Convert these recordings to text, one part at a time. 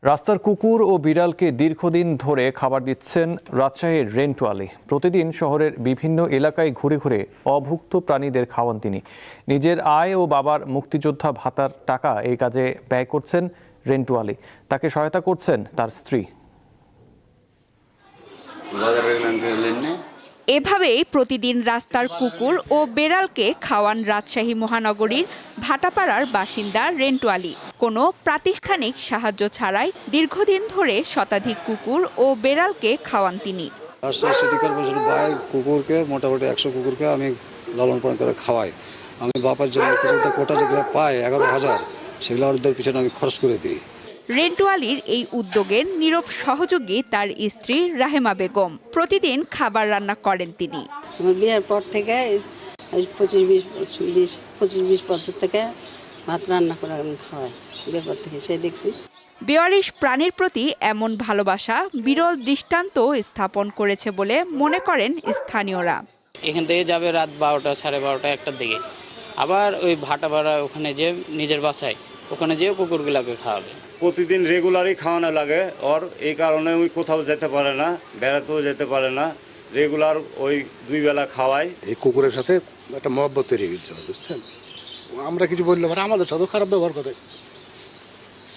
রাস্তার কুকুর ও বিড়ালকে দীর্ঘদিন ধরে খাবার দিচ্ছেন রাজশাহীর রেন্টওয়ালি। প্রতিদিন শহরের বিভিন্ন এলাকায় ঘুরে ঘুরে অভুক্ত প্রাণীদের খাওয়ান তিনি। নিজের আয় ও বাবার মুক্তিযোদ্ধা ভাতার টাকা এই কাজে ব্যয় করছেন রেন্টওয়ালি। তাকে সহায়তা করছেন তার স্ত্রী। এভাবেই প্রতিদিন রাস্তার কুকুর ও বেড়ালকে খাওয়ান রাজশাহী মহানগরীর ভাটাপাড়ার বাসিন্দা রেন্টওয়ালি। কোনো প্রাতিষ্ঠানিক সাহায্য ছাড়াই দীর্ঘদিন ধরে শতাধিক কুকুর ও বেড়ালকে খাওয়ান তিনি। রাজশাহী সিটি কর্পোরেশন কুকুরকে মোটামুটি 100 কুকুরকে আমি লালন পালন করে খাওয়াই। আমি বাবার জন্য কিছু কোটা যেগুলো পাই 11,000, সেগুলো ওদের পিছনে আমি খরচ করে দিই। রেন্টওয়ালির এই উদ্যোগের নীরব সহযোগী তার স্ত্রী রাহেমা বেগম। প্রতিদিন খাবার রান্না করেন তিনি। বিয়ের পর থেকে 25-20 বছর থেকে ভাত রান্না করে আমি খাওয়াই। বিয়ের পর থেকে সেই দেখছি। বেওয়ারিশ প্রাণীর প্রতি এমন ভালোবাসা বিরল দৃষ্টান্ত স্থাপন করেছে বলে মনে করেন স্থানীয়রা। এখান থেকে যাবে রাত 12টা, 12:30, 1টার দিকে। আবার ওই ভাটাপাড়া ওখানে যে নিজের বাসায় ওখানে যেয়ে কুকুরগুলোকে খাওয়াবে। প্রতিদিন রেগুলারই খাওয়ানো লাগে ওর, এই কারণে ওই কোথাও যেতে পারে না, বেড়াতেও যেতে পারে না। রেগুলার ওই 2 বেলা খাওয়াই। এই কুকুরের সাথে একটা মহব্বত তৈরি হয়েছে, বুঝছেন? আমরা কিছু বললে পারে আমাদের সাথেও খারাপ ব্যবহার করে,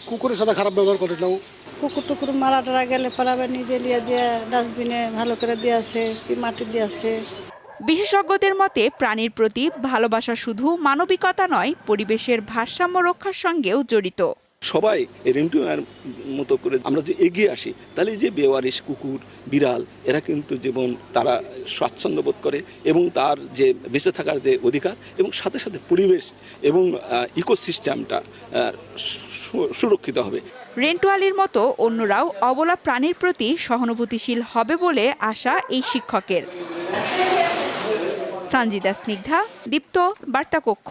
কুকুরের সাথে খারাপ ব্যবহার করে না। কুকুর টুকুর মারা টারা গেলে পারাবে নিজে নিয়ে যে ডাস্টবিনে ভালো করে দিয়েছে, কি মাটি দিয়েছে। বিশেষজ্ঞদের মতে প্রাণীর প্রতি ভালোবাসা শুধু মানবিকতা নয়, পরিবেশের ভারসাম্য রক্ষার সঙ্গেও জড়িত। সবাই রেন্টওয়ালির মতো করে আমরা যদি এগিয়ে আসি, তাহলে যে বেওয়ারিশ কুকুর বিড়াল এরা কিন্তু যেমন তারা স্বাচ্ছন্দ্য বোধ করে এবং তার যে বেঁচে থাকার যে অধিকার এবং সাথে সাথে পরিবেশ এবং ইকোসিস্টেমটা সুরক্ষিত হবে। রেন্টওয়ালির মতো অন্যরাও অবলা প্রাণীর প্রতি সহানুভূতিশীল হবে বলে আশা এই শিক্ষকের। সানজিদা স্নিগ্ধা, দীপ্ত, বার্তা কক্ষ।